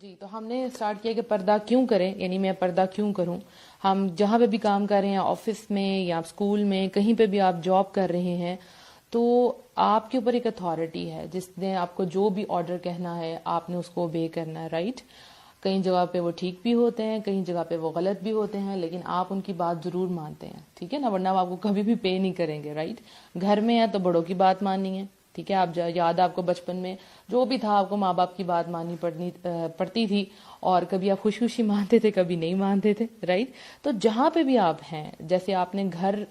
جی، تو ہم نے اسٹارٹ کیا کہ پردہ کیوں کریں، یعنی میں پردہ کیوں کروں. ہم جہاں پہ بھی کام کر رہے ہیں، آفس میں یا اسکول میں، کہیں پہ بھی آپ جاب کر رہے ہیں، تو آپ کے اوپر ایک اتھارٹی ہے جس نے آپ کو جو بھی آرڈر کہنا ہے آپ نے اس کو اوبے کرنا ہے، رائٹ. کئی جگہ پہ وہ ٹھیک بھی ہوتے ہیں، کئی جگہ پہ وہ غلط بھی ہوتے ہیں، لیکن آپ ان کی بات ضرور مانتے ہیں، ٹھیک ہے نا، ورنہ آپ کو کبھی بھی پے نہیں کریں گے، رائٹ. گھر میں ہے تو بڑوں کی بات ماننی ہے، ٹھیک ہے. آپ یاد آپ کو بچپن میں جو بھی تھا آپ کو ماں باپ کی بات ماننی پڑتی تھی، اور کبھی آپ خوشی خوشی مانتے تھے، کبھی نہیں مانتے تھے، رائٹ. تو جہاں پہ بھی آپ ہیں، جیسے آپ نے گھر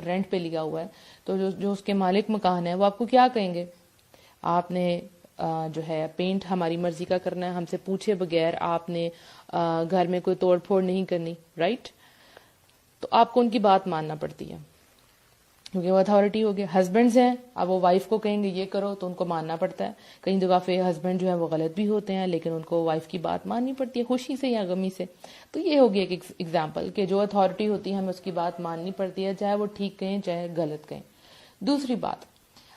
رینٹ پہ لیا ہوا ہے، تو جو اس کے مالک مکان ہے وہ آپ کو کیا کہیں گے؟ آپ نے جو ہے پینٹ ہماری مرضی کا کرنا ہے، ہم سے پوچھے بغیر آپ نے گھر میں کوئی توڑ پھوڑ نہیں کرنی، رائٹ. تو آپ کو ان کی بات ماننا پڑتی ہے کیونکہ وہ اتھارٹی ہو گیا. ہسبینڈز ہیں، اب وہ وائف کو کہیں گے یہ کرو تو ان کو ماننا پڑتا ہے. کئی جگہ پہ ہسبینڈ جو ہے وہ غلط بھی ہوتے ہیں، لیکن ان کو وائف کی بات ماننی پڑتی ہے، خوشی سے یا غمی سے. تو یہ ہوگی ایک ایگزامپل کہ جو اتھارٹی ہوتی ہے ہمیں اس کی بات ماننی پڑتی ہے، چاہے وہ ٹھیک کہیں چاہے غلط کہیں. دوسری بات،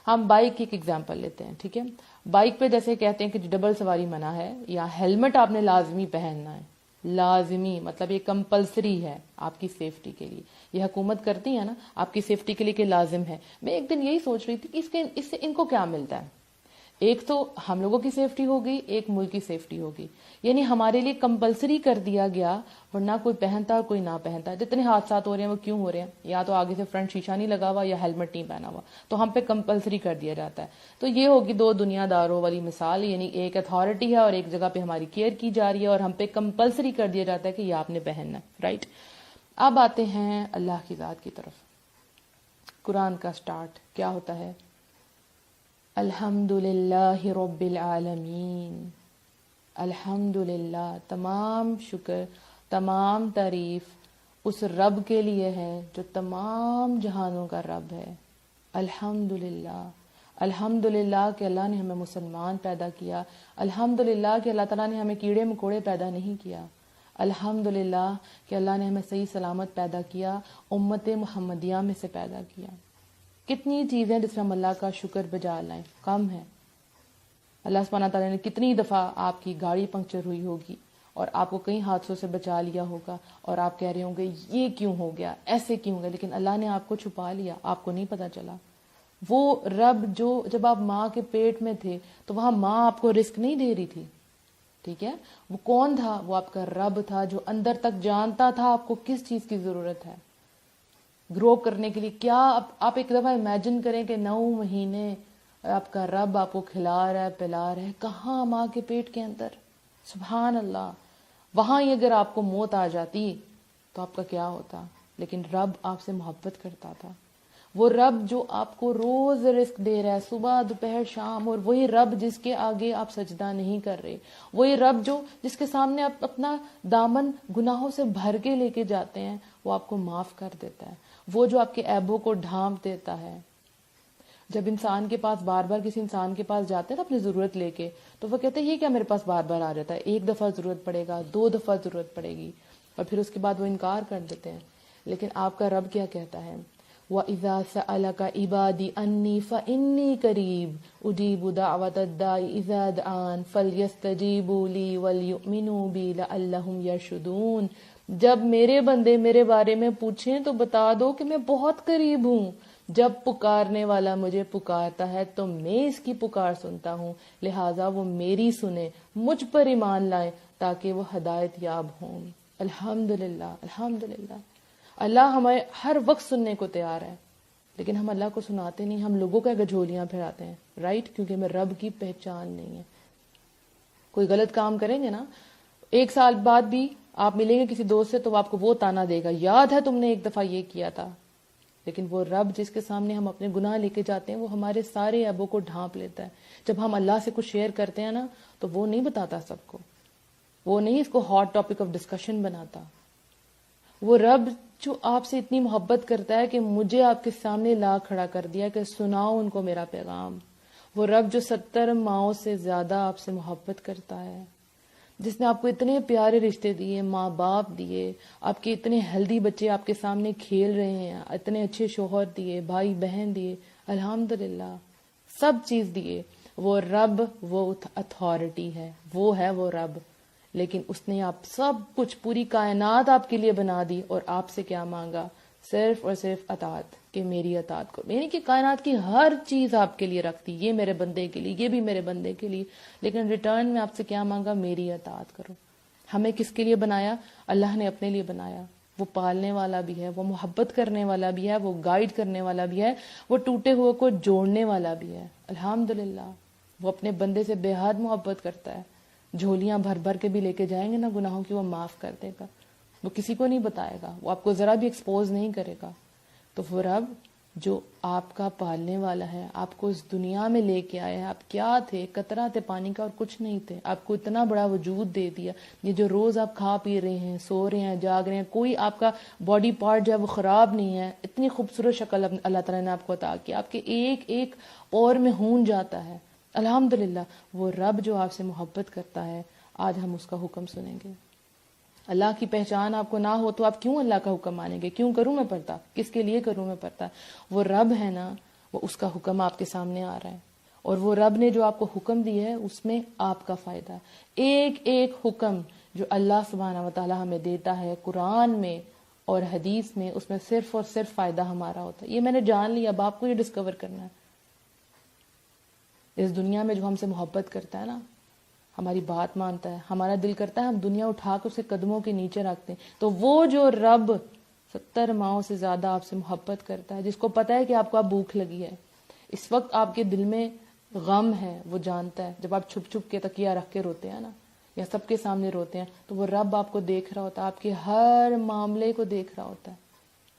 ہم بائک کی ایک ایگزامپل لیتے ہیں، ٹھیک ہے. بائک پہ جیسے کہتے ہیں کہ ڈبل سواری منع ہے، یا ہیلمٹ آپ نے لازمی پہننا ہے، لازمی مطلب یہ کمپلسری ہے آپ کی سیفٹی کے لیے. یہ حکومت کرتی ہے نا آپ کی سیفٹی کے لیے کہ لازم ہے. میں ایک دن یہی سوچ رہی تھی کہ اس سے ان کو کیا ملتا ہے. ایک تو ہم لوگوں کی سیفٹی ہوگی، ایک ملک کی سیفٹی ہوگی. یعنی ہمارے لیے کمپلسری کر دیا گیا، ورنہ کوئی پہنتا کوئی نہ پہنتا. جتنے حادثات ہو رہے ہیں وہ کیوں ہو رہے ہیں؟ یا تو آگے سے فرنٹ شیشہ نہیں لگا ہوا یا ہیلمٹ نہیں پہنا ہوا، تو ہم پہ کمپلسری کر دیا جاتا ہے. تو یہ ہوگی دو دنیا داروں والی مثال، یعنی ایک اتھارٹی ہے اور ایک جگہ پہ ہماری کیئر کی جا رہی ہے اور ہم پہ کمپلسری کر دیا جاتا ہے کہ یہ آپ نے پہننا، رائٹ. اب آتے ہیں اللہ کی ذات کی طرف. قرآن کا سٹارٹ کیا ہوتا ہے؟ الحمد للہ رب العالمین. الحمد للہ، تمام شکر، تمام تعریف اس رب کے لیے ہے جو تمام جہانوں کا رب ہے. الحمد للہ، الحمد للہ کہ اللہ نے ہمیں مسلمان پیدا کیا. الحمد للہ کہ اللہ تعالیٰ نے ہمیں کیڑے مکوڑے پیدا نہیں کیا. الحمد للہ کہ اللہ نے ہمیں صحیح سلامت پیدا کیا، امت محمدیہ میں سے پیدا کیا. کتنی چیزیں جس میں ہم اللہ کا شکر بجا لائیں کم ہے. اللہ سبحانہ تعالیٰ نے کتنی دفعہ آپ کی گاڑی پنکچر ہوئی ہوگی اور آپ کو کئی حادثوں سے بچا لیا ہوگا، اور آپ کہہ رہے ہوں گے یہ کیوں ہو گیا، ایسے کیوں ہو گیا، لیکن اللہ نے آپ کو چھپا لیا، آپ کو نہیں پتا چلا. وہ رب جو جب آپ ماں کے پیٹ میں تھے تو وہاں ماں آپ کو رزق نہیں دے رہی تھی، ٹھیک ہے. وہ کون تھا؟ وہ آپ کا رب تھا جو اندر تک جانتا تھا آپ کو کس چیز کی ضرورت ہے گرو کرنے کے لیے. کیا آپ ایک دفعہ امیجن کریں کہ 9 مہینے آپ کا رب آپ کو کھلا رہا ہے، پلا رہا ہے، کہاں؟ ماں کے پیٹ کے اندر. سبحان اللہ. وہاں ہی اگر آپ کو موت آ جاتی تو آپ کا کیا ہوتا؟ لیکن رب آپ سے محبت کرتا تھا. وہ رب جو آپ کو روز رزق دے رہا ہے صبح دوپہر شام، اور وہی رب جس کے آگے آپ سجدہ نہیں کر رہے، وہی رب جس کے سامنے آپ اپنا دامن گناہوں سے بھر کے لے کے جاتے ہیں، وہ آپ کو معاف کر دیتا ہے. وہ جو آپ کے عیبوں کو ڈھانپ دیتا ہے. جب انسان کے پاس بار بار کسی انسان کے پاس جاتے ہیں نا اپنی ضرورت لے کے، تو وہ کہتے ہیں یہ کیا میرے پاس بار بار آ جاتا ہے، ایک دفعہ ضرورت پڑے گا، 2 دفعہ ضرورت پڑے گی، اور پھر اس کے بعد وہ انکار کر دیتے ہیں. لیکن آپ کا رب کیا کہتا ہے؟ وَإِذَا سَأَلَكَ عِبَادِي أَنِّي فَإِنِّي قَرِيبٌ أُجِيبُ دَعْوَةَ الدَّاعِ إِذَا دَعَانِ فَلْيَسْتَجِيبُوا لِي وَلْيُؤْمِنُوا بِي لَعَلَّهُمْ يَرْشُدُونَ. جب میرے بندے میرے بارے میں پوچھیں تو بتا دو کہ میں بہت قریب ہوں. جب پکارنے والا مجھے پکارتا ہے تو میں اس کی پکار سنتا ہوں، لہٰذا وہ میری سنیں، مجھ پر ایمان لائیں تاکہ وہ ہدایت یاب ہوں. الحمدللہ، الحمدللہ. اللہ ہمیں ہر وقت سننے کو تیار ہے، لیکن ہم اللہ کو سناتے نہیں، ہم لوگوں کا گجھولیاں پھراتے ہیں، رائٹ. کیونکہ ہمیں رب کی پہچان نہیں ہے. کوئی غلط کام کریں گے نا، 1 سال بعد بھی آپ ملیں گے کسی دوست سے تو آپ کو وہ تانا دے گا، یاد ہے تم نے ایک دفعہ یہ کیا تھا. لیکن وہ رب جس کے سامنے ہم اپنے گناہ لے کے جاتے ہیں وہ ہمارے سارے عیبوں کو ڈھانپ لیتا ہے. جب ہم اللہ سے کچھ شیئر کرتے ہیں نا تو وہ نہیں بتاتا سب کو، وہ نہیں اس کو ہاٹ ٹاپک آف ڈسکشن بناتا. وہ رب جو آپ سے اتنی محبت کرتا ہے کہ مجھے آپ کے سامنے لا کھڑا کر دیا کہ سناؤ ان کو میرا پیغام. وہ رب جو 70 ماؤں سے زیادہ آپ سے محبت کرتا ہے، جس نے آپ کو اتنے پیارے رشتے دیے، ماں باپ دیے، آپ کے اتنے ہیلدی بچے آپ کے سامنے کھیل رہے ہیں، اتنے اچھے شوہر دیے، بھائی بہن دیے، الحمدللہ سب چیز دیے. وہ رب وہ اتھارٹی ہے، وہ ہے وہ رب. لیکن اس نے آپ سب کچھ، پوری کائنات آپ کے لیے بنا دی، اور آپ سے کیا مانگا؟ صرف اور صرف اطاعت، کہ میری اطاعت کرو. یعنی کہ کائنات کی ہر چیز آپ کے لیے رکھتی، یہ میرے بندے کے لیے، یہ بھی میرے بندے کے لیے، لیکن ریٹرن میں آپ سے کیا مانگا؟ میری اطاعت کرو. ہمیں کس کے لیے بنایا؟ اللہ نے اپنے لیے بنایا. وہ پالنے والا بھی ہے، وہ محبت کرنے والا بھی ہے، وہ گائیڈ کرنے والا بھی ہے، وہ ٹوٹے ہوئے کو جوڑنے والا بھی ہے. الحمدللہ وہ اپنے بندے سے بے حد محبت کرتا ہے. جھولیاں بھر بھر کے بھی لے کے جائیں گے نا گناہوں کی، وہ معاف کر دے گا. وہ کسی کو نہیں بتائے گا، وہ آپ کو ذرا بھی ایکسپوز نہیں کرے گا. تو وہ رب جو آپ کا پالنے والا ہے، آپ کو اس دنیا میں لے کے آیا ہے. آپ کیا تھے؟ قطرہ تھے پانی کا اور کچھ نہیں تھے. آپ کو اتنا بڑا وجود دے دیا. یہ جو روز آپ کھا پی رہے ہیں، سو رہے ہیں، جاگ رہے ہیں، کوئی آپ کا باڈی پارٹ جو ہے وہ خراب نہیں ہے. اتنی خوبصورت شکل اللہ تعالیٰ نے آپ کو عطا کی، آپ کے ایک ایک اور میں خون جاتا ہے. الحمدللہ وہ رب جو آپ سے محبت کرتا ہے، آج ہم اس کا حکم سنیں گے. اللہ کی پہچان آپ کو نہ ہو تو آپ کیوں اللہ کا حکم مانیں گے؟ کیوں کروں میں پردہ؟ کس کے لیے کروں میں پردہ؟ وہ رب ہے نا، وہ اس کا حکم آپ کے سامنے آ رہا ہے، اور وہ رب نے جو آپ کو حکم دیا ہے اس میں آپ کا فائدہ ہے. ایک ایک حکم جو اللہ سبحانہ و تعالی ہمیں دیتا ہے قرآن میں اور حدیث میں، اس میں صرف اور صرف فائدہ ہمارا ہوتا ہے. یہ میں نے جان لیا، اب آپ کو یہ ڈسکور کرنا ہے. اس دنیا میں جو ہم سے محبت کرتا ہے نا، ہماری بات مانتا ہے، ہمارا دل کرتا ہے ہم دنیا اٹھا کے اسے قدموں کے نیچے رکھتے ہیں. تو وہ جو رب 70 ماہوں سے زیادہ آپ سے محبت کرتا ہے، جس کو پتا ہے کہ آپ کو اب بھوک لگی ہے، اس وقت آپ کے دل میں غم ہے، وہ جانتا ہے. جب آپ چھپ چھپ کے تکیہ رکھ کے روتے ہیں نا، یا سب کے سامنے روتے ہیں، تو وہ رب آپ کو دیکھ رہا ہوتا ہے، آپ کے ہر معاملے کو دیکھ رہا ہوتا ہے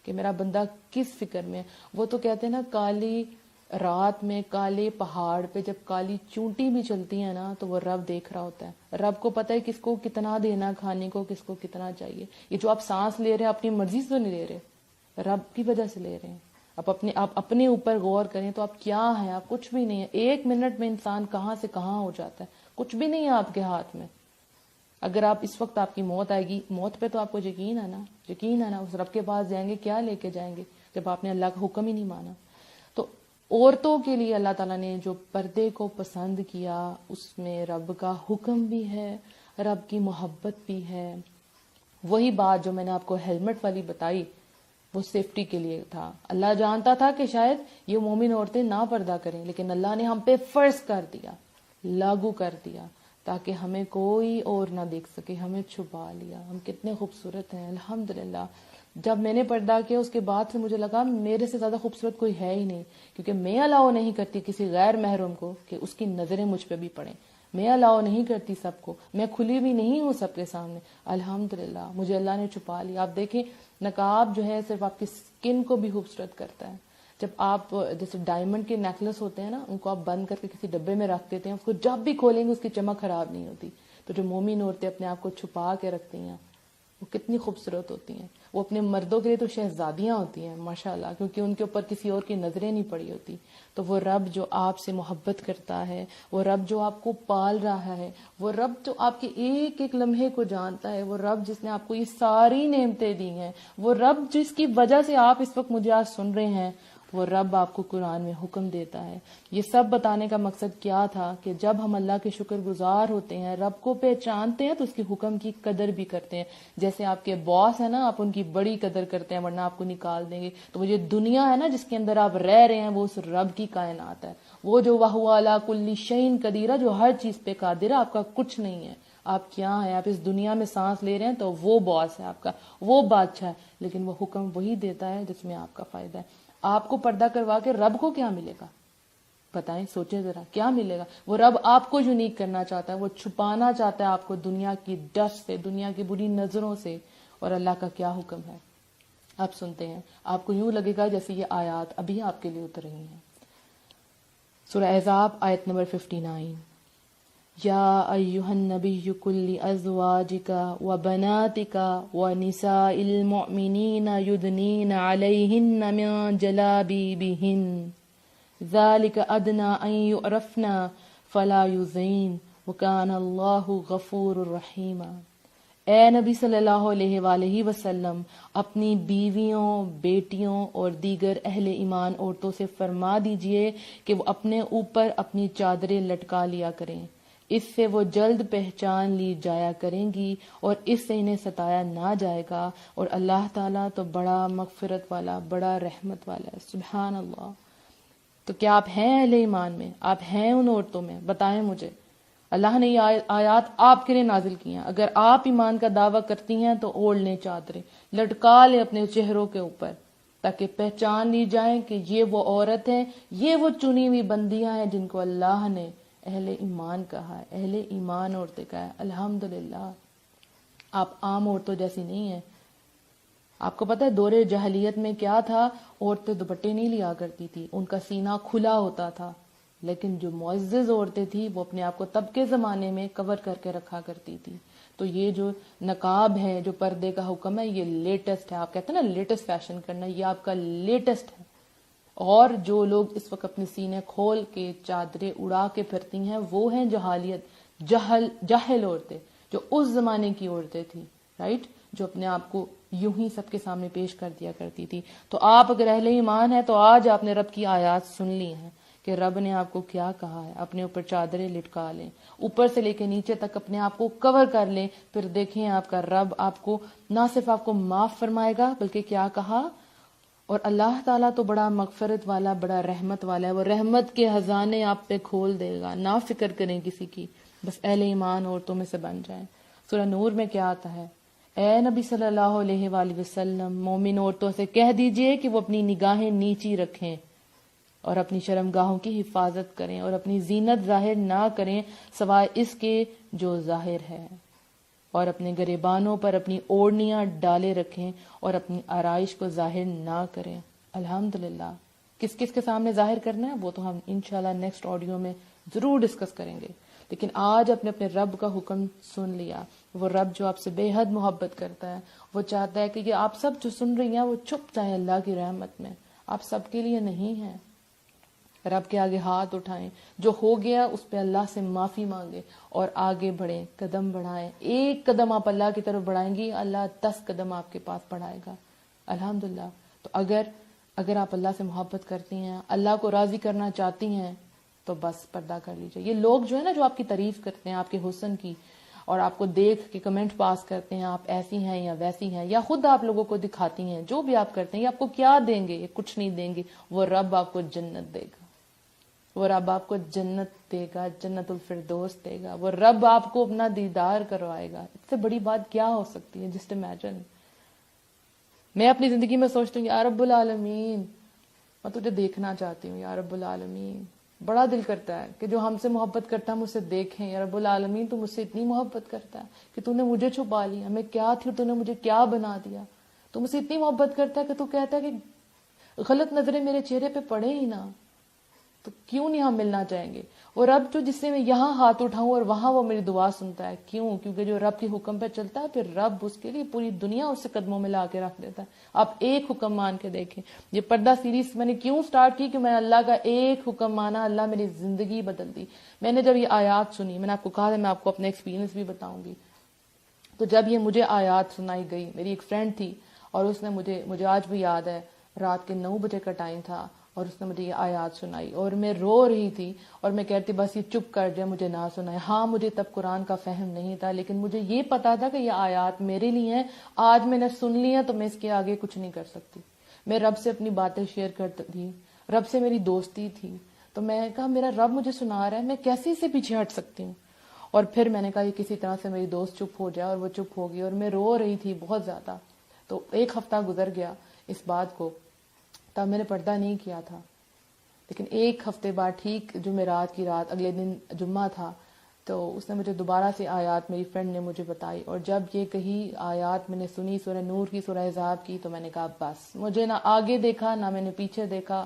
کہ میرا بندہ کس فکر میں ہے. وہ تو کہتے ہیں نا، کالی رات میں کالے پہاڑ پہ جب کالی چونٹی بھی چلتی ہے نا، تو وہ رب دیکھ رہا ہوتا ہے. رب کو پتہ ہے کس کو کتنا دینا کھانے کو، کس کو کتنا چاہیے. یہ جو آپ سانس لے رہے ہیں اپنی مرضی سے تو نہیں لے رہے، رب کی وجہ سے لے رہے ہیں. آپ اپنے اوپر غور کریں تو آپ کیا ہیں؟ آپ کچھ بھی نہیں ہے. 1 منٹ میں انسان کہاں سے کہاں ہو جاتا ہے، کچھ بھی نہیں ہے آپ کے ہاتھ میں. اگر آپ اس وقت آپ کی موت آئے گی، موت پہ تو آپ کو یقین ہے نا، یقین ہے نا، اس رب کے پاس جائیں گے، کیا لے کے جائیں گے جب آپ نے اللہ کا حکم ہی نہیں مانا. تو عورتوں کے لیے اللہ تعالیٰ نے جو پردے کو پسند کیا، اس میں رب کا حکم بھی ہے، رب کی محبت بھی ہے. وہی بات جو میں نے آپ کو ہیلمٹ والی بتائی، وہ سیفٹی کے لیے تھا. اللہ جانتا تھا کہ شاید یہ مومن عورتیں نہ پردہ کریں، لیکن اللہ نے ہم پہ فرض کر دیا، لاگو کر دیا، تاکہ ہمیں کوئی اور نہ دیکھ سکے. ہمیں چھپا لیا. ہم کتنے خوبصورت ہیں الحمدللہ. جب میں نے پردہ کیا اس کے بعد سے مجھے لگا میرے سے زیادہ خوبصورت کوئی ہے ہی نہیں، کیونکہ میں الاؤ نہیں کرتی کسی غیر محرم کو کہ اس کی نظریں مجھ پہ بھی پڑیں. میں الاؤ نہیں کرتی سب کو، میں کھلی بھی نہیں ہوں سب کے سامنے. الحمدللہ مجھے اللہ نے چھپا لیا. آپ دیکھیں نقاب جو ہے صرف آپ کی سکن کو بھی خوبصورت کرتا ہے. جب آپ جیسے ڈائمنڈ کے نیکلس ہوتے ہیں نا، ان کو آپ بند کر کے کسی ڈبے میں رکھ دیتے ہیں، اس کو جب بھی کھولیں گے اس کی چمک خراب نہیں ہوتی. تو جو مومن عورتیں اپنے آپ کو چھپا کے رکھتی ہیں وہ کتنی خوبصورت ہوتی ہیں. وہ اپنے مردوں کے لیے تو شہزادیاں ہوتی ہیں ماشاءاللہ، کیونکہ ان کے اوپر کسی اور کی نظریں نہیں پڑی ہوتی. تو وہ رب جو آپ سے محبت کرتا ہے، وہ رب جو آپ کو پال رہا ہے، وہ رب جو آپ کے ایک ایک لمحے کو جانتا ہے، وہ رب جس نے آپ کو یہ ساری نعمتیں دی ہیں، وہ رب جس کی وجہ سے آپ اس وقت مجھے آج سن رہے ہیں، وہ رب آپ کو قرآن میں حکم دیتا ہے. یہ سب بتانے کا مقصد کیا تھا کہ جب ہم اللہ کے شکر گزار ہوتے ہیں، رب کو پہچانتے ہیں، تو اس کے حکم کی قدر بھی کرتے ہیں. جیسے آپ کے باس ہے نا، آپ ان کی بڑی قدر کرتے ہیں، ورنہ آپ کو نکال دیں گے. تو وہ یہ دنیا ہے نا جس کے اندر آپ رہ رہے ہیں، وہ اس رب کی کائنات ہے. وہ جو وَهُوَ عَلَىٰ كُلِّ شَيْءٍ قَدِيرٌ، جو ہر چیز پہ قادر ہے. آپ کا کچھ نہیں ہے. آپ کیا ہیں؟ آپ اس دنیا میں سانس لے رہے ہیں تو وہ باس ہے آپ کا، وہ بادشاہ ہے. لیکن وہ حکم وہی دیتا ہے جس میں آپ کا فائدہ ہے. آپ کو پردہ کروا کے رب کو کیا ملے گا؟ بتائیں، سوچیں ذرا، کیا ملے گا؟ وہ رب آپ کو یونیک کرنا چاہتا ہے، وہ چھپانا چاہتا ہے آپ کو دنیا کی ڈسٹ سے، دنیا کی بری نظروں سے. اور اللہ کا کیا حکم ہے آپ سنتے ہیں، آپ کو یوں لگے گا جیسے یہ آیات ابھی آپ کے لیے اتر رہی ہیں. سورہ احزاب آیت نمبر 59. یا ایھا النبی قل لازواجک وبناتک ونساء المؤمنین یدنین علیہن من جلابیبہن ذلک ادنی ان یعرفن فلا یؤذین وکان اللہ غفور رحیم. اے نبی صلی اللہ علیہ وآلہ وسلم، اپنی بیویوں، بیٹیوں اور دیگر اہل ایمان عورتوں سے فرما دیجئے کہ وہ اپنے اوپر اپنی چادریں لٹکا لیا کریں، اس سے وہ جلد پہچان لی جایا کریں گی اور اس سے انہیں ستایا نہ جائے گا، اور اللہ تعالیٰ تو بڑا مغفرت والا، بڑا رحمت والا ہے۔ سبحان اللہ۔ تو کیا آپ ہیں اہل ایمان میں؟ آپ ہیں ان عورتوں میں؟ بتائیں مجھے۔ اللہ نے یہ آیات آپ کے لیے نازل کی ہیں۔ اگر آپ ایمان کا دعویٰ کرتی ہیں تو اوڑھ لیں چادریں، لٹکا لیں اپنے چہروں کے اوپر، تاکہ پہچان لی جائیں کہ یہ وہ عورت ہیں، یہ وہ چنی ہوئی بندیاں ہیں جن کو اللہ نے اہل ایمان کہا ہے، اہل ایمان عورتیں کہا ہے۔ الحمدللہ آپ عام عورتوں جیسی نہیں ہیں۔ آپ کو پتہ ہے دور جاہلیت میں کیا تھا؟ عورتیں دوپٹے نہیں لیا کرتی تھی، ان کا سینہ کھلا ہوتا تھا، لیکن جو معزز عورتیں تھیں وہ اپنے آپ کو تب کے زمانے میں کور کر کے رکھا کرتی تھی۔ تو یہ جو نقاب ہے، جو پردے کا حکم ہے، یہ لیٹسٹ ہے۔ آپ کہتے ہیں نا لیٹسٹ فیشن کرنا، یہ آپ کا لیٹسٹ ہے۔ اور جو لوگ اس وقت اپنے سینے کھول کے چادریں اڑا کے پھرتی ہیں وہ ہیں جہالیت، جاہل عورتیں، جو اس زمانے کی عورتیں تھیں، رائٹ، جو اپنے آپ کو یوں ہی سب کے سامنے پیش کر دیا کرتی تھی۔ تو آپ اگر اہل ایمان ہیں تو آج آپ نے رب کی آیات سن لی ہیں کہ رب نے آپ کو کیا کہا ہے۔ اپنے اوپر چادریں لٹکا لیں، اوپر سے لے کے نیچے تک اپنے آپ کو کور کر لیں، پھر دیکھیں آپ کا رب آپ کو نہ صرف آپ کو معاف فرمائے گا بلکہ کیا کہا، اور اللہ تعالیٰ تو بڑا مغفرت والا، بڑا رحمت والا ہے، وہ رحمت کے خزانے آپ پہ کھول دے گا۔ نہ فکر کریں کسی کی، بس اہل ایمان عورتوں میں سے بن جائیں۔ سورہ نور میں کیا آتا ہے؟ اے نبی صلی اللہ علیہ وآلہ وسلم، مومن عورتوں سے کہہ دیجئے کہ وہ اپنی نگاہیں نیچی رکھیں اور اپنی شرمگاہوں کی حفاظت کریں اور اپنی زینت ظاہر نہ کریں سوائے اس کے جو ظاہر ہے، اور اپنے گریبانوں پر اپنی اوڑھنیاں ڈالے رکھیں اور اپنی آرائش کو ظاہر نہ کریں۔ الحمدللہ۔ کس کس کے سامنے ظاہر کرنا ہے وہ تو ہم انشاءاللہ نیکسٹ آڈیو میں ضرور ڈسکس کریں گے، لیکن آج اپنے رب کا حکم سن لیا۔ وہ رب جو آپ سے بے حد محبت کرتا ہے، وہ چاہتا ہے کہ یہ آپ سب جو سن رہی ہیں وہ چھپ جائیں اللہ کی رحمت میں۔ آپ سب کے لیے نہیں ہیں۔ رب کے آگے ہاتھ اٹھائیں، جو ہو گیا اس پہ اللہ سے معافی مانگیں اور آگے بڑھیں، قدم بڑھائیں۔ ایک قدم آپ اللہ کی طرف بڑھائیں گی، اللہ 10 قدم آپ کے پاس بڑھائے گا۔ الحمدللہ۔ تو اگر آپ اللہ سے محبت کرتی ہیں، اللہ کو راضی کرنا چاہتی ہیں، تو بس پردہ کر لیجئے۔ یہ لوگ جو ہے نا جو آپ کی تعریف کرتے ہیں آپ کے حسن کی، اور آپ کو دیکھ کے کمنٹ پاس کرتے ہیں آپ ایسی ہیں یا ویسی ہیں، یا خود آپ لوگوں کو دکھاتی ہیں، جو بھی آپ کرتے ہیں، یہ آپ کو کیا دیں گے؟ یہ کچھ نہیں دیں گے۔ وہ رب آپ کو جنت دے گا، وہ رب آپ کو جنت دے گا، جنت الفردوس دے گا، وہ رب آپ کو اپنا دیدار کروائے گا۔ اس سے بڑی بات کیا ہو سکتی ہے؟ Just imagine. میں اپنی زندگی میں سوچتی ہوں یا رب العالمین، میں تجھے دیکھنا چاہتی ہوں یا رب العالمین۔ بڑا دل کرتا ہے کہ جو ہم سے محبت کرتا ہے مجھ سے دیکھیں۔ یا رب العالمین تو مجھ سے اتنی محبت کرتا ہے کہ تو نے مجھے چھپا لیا، میں کیا تھی اور تو نے مجھے کیا بنا دیا۔ تو مجھ سے اتنی محبت کرتا ہے کہ تو کہتا ہے کہ غلط نظریں میرے چہرے پہ پڑے ہی نہ، تو کیوں نہیں ہم ملنا چاہیں گے؟ اور رب جو جس سے میں یہاں ہاتھ اٹھاؤں اور وہاں وہ میری دعا سنتا ہے، کیوں؟ کیونکہ جو رب کے حکم پہ چلتا ہے پھر رب اس کے لیے پوری دنیا اس سے قدموں میں لا کے رکھ دیتا ہے۔ آپ ایک حکم مان کے دیکھیں۔ یہ پردہ سیریز میں نے کیوں سٹارٹ کی کہ میں اللہ کا ایک حکم مانا، اللہ میری زندگی بدل دی۔ میں نے جب یہ آیات سنی، میں نے آپ کو کہا تھا میں آپ کو اپنے ایکسپیرینس بھی بتاؤں گی، تو جب یہ مجھے آیات سنائی گئی، میری ایک فرینڈ تھی اور اس نے مجھے آج بھی یاد ہے، رات کے 9 بجے کا ٹائم تھا اور اس نے مجھے یہ آیات سنائی اور میں رو رہی تھی اور میں کہتی بس یہ چپ کر جائے، مجھے نہ سنائے۔ ہاں مجھے تب قرآن کا فہم نہیں تھا، لیکن مجھے یہ پتا تھا کہ یہ آیات میرے لیے ہیں۔ آج میں نے سن لیا تو میں اس کے آگے کچھ نہیں کر سکتی۔ میں رب سے اپنی باتیں شیئر کرتی تھی، رب سے میری دوستی تھی، تو میں نے کہا میرا رب مجھے سنا رہا ہے، میں کیسے اسے پیچھے ہٹ سکتی ہوں؟ اور پھر میں نے کہا یہ کسی طرح سے میری دوست چپ ہو جائے، اور وہ چپ ہو گئی اور میں رو رہی تھی بہت زیادہ۔ تو 1 ہفتہ گزر گیا اس بات کو، تب میں نے پردہ نہیں کیا تھا، لیکن 1 ہفتے بعد ٹھیک جمعرات کی رات، اگلے دن جمعہ تھا، تو اس نے مجھے دوبارہ سے آیات میری فرینڈ نے مجھے بتائی، اور جب یہ کہی آیات میں نے سنی سورہ نور کی، سورہ احزاب کی، تو میں نے کہا بس مجھے نہ آگے دیکھا نہ میں نے پیچھے دیکھا۔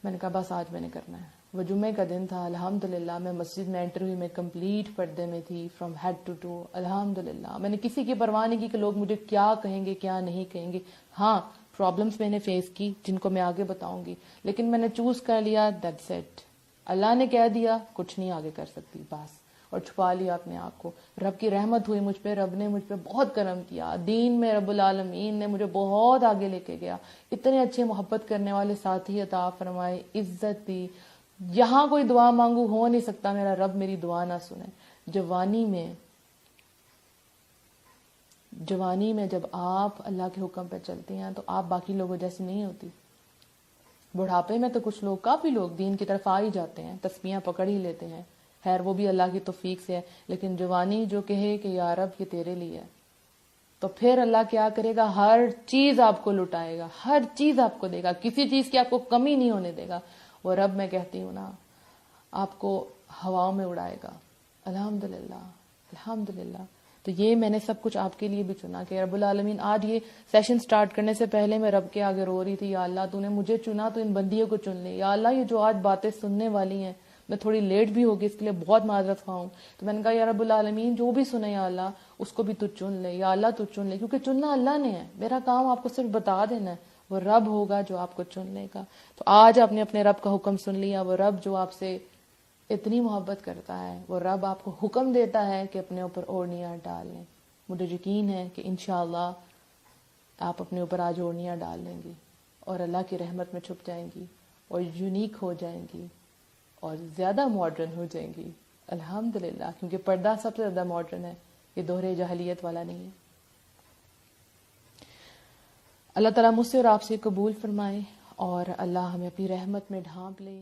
میں نے کہا بس آج میں نے کرنا ہے۔ وہ جمعے کا دن تھا، الحمدللہ میں مسجد میں انٹر ہوئی، میں کمپلیٹ پردے میں تھی فرام ہیڈ ٹو ٹو، الحمدللہ۔ میں نے کسی کی پرواہ نہیں کی کہ لوگ مجھے کیا کہیں گے کیا نہیں کہیں گے۔ ہاں پرابلمس میں نے فیس کی جن کو میں آگے بتاؤں گی، لیکن میں نے چوز کر لیا دیٹس اٹ، اللہ نے کہہ دیا کچھ نہیں آگے کر سکتی بس، اور چھپا لیا اپنے آپ کو۔ رب کی رحمت ہوئی مجھ پہ، رب نے مجھ پہ بہت کرم کیا دین میں، رب العالمین نے مجھے بہت آگے لے کے گیا، اتنے اچھے محبت کرنے والے ساتھی عطا فرمائے، عزت دی، یہاں کوئی دعا مانگو ہو نہیں سکتا میرا رب میری دعا نہ سنے. جوانی میں جب آپ اللہ کے حکم پہ چلتے ہیں تو آپ باقی لوگوں جیسی نہیں ہوتی. بڑھاپے میں تو کچھ لوگ، کافی لوگ دین کی طرف آ ہی جاتے ہیں، تسبیحاں پکڑ ہی لیتے ہیں، خیر وہ بھی اللہ کی توفیق سے ہے. لیکن جوانی جو کہے کہ یا رب یہ تیرے لیے ہے، تو پھر اللہ کیا کرے گا؟ ہر چیز آپ کو لٹائے گا، ہر چیز آپ کو دے گا، کسی چیز کی آپ کو کمی نہیں ہونے دے گا. وہ رب میں کہتی ہوں نا، آپ کو ہواؤں میں اڑائے گا. الحمدللہ الحمدللہ. تو یہ میں نے سب کچھ آپ کے لیے بھی چنا کہ رب العالمین، آج یہ سیشن سٹارٹ کرنے سے پہلے میں رب کے آگے رو رہی تھی، یا اللہ تو نے مجھے چنا تو ان بندیوں کو چن لے. یا اللہ یہ جو آج باتیں سننے والی ہیں، میں تھوڑی لیٹ بھی ہوگی اس کے لیے بہت معذرت خواہ ہوں. تو میں نے کہا یا رب العالمین جو بھی سنے یا اللہ اس کو بھی تو چن لے، یا اللہ تو چن لے، کیونکہ چننا اللہ نے ہے، میرا کام آپ کو صرف بتا دینا ہے. وہ رب ہوگا جو آپ کو چن لے گا. تو آج آپ نے اپنے رب کا حکم سن لیا. وہ رب جو آپ سے اتنی محبت کرتا ہے، وہ رب آپ کو حکم دیتا ہے کہ اپنے اوپر اوڑھنیاں ڈال لیں. مجھے یقین ہے کہ انشاءاللہ آپ اپنے اوپر آج اوڑھنیاں ڈال لیں گی اور اللہ کی رحمت میں چھپ جائیں گی اور یونیک ہو جائیں گی اور زیادہ ماڈرن ہو جائیں گی. الحمدللہ، کیونکہ پردہ سب سے زیادہ ماڈرن ہے، یہ دوہرے جاہلیت والا نہیں ہے. اللہ تعالیٰ مجھ سے اور آپ سے قبول فرمائے اور اللہ ہمیں اپنی رحمت میں ڈھانپ لے.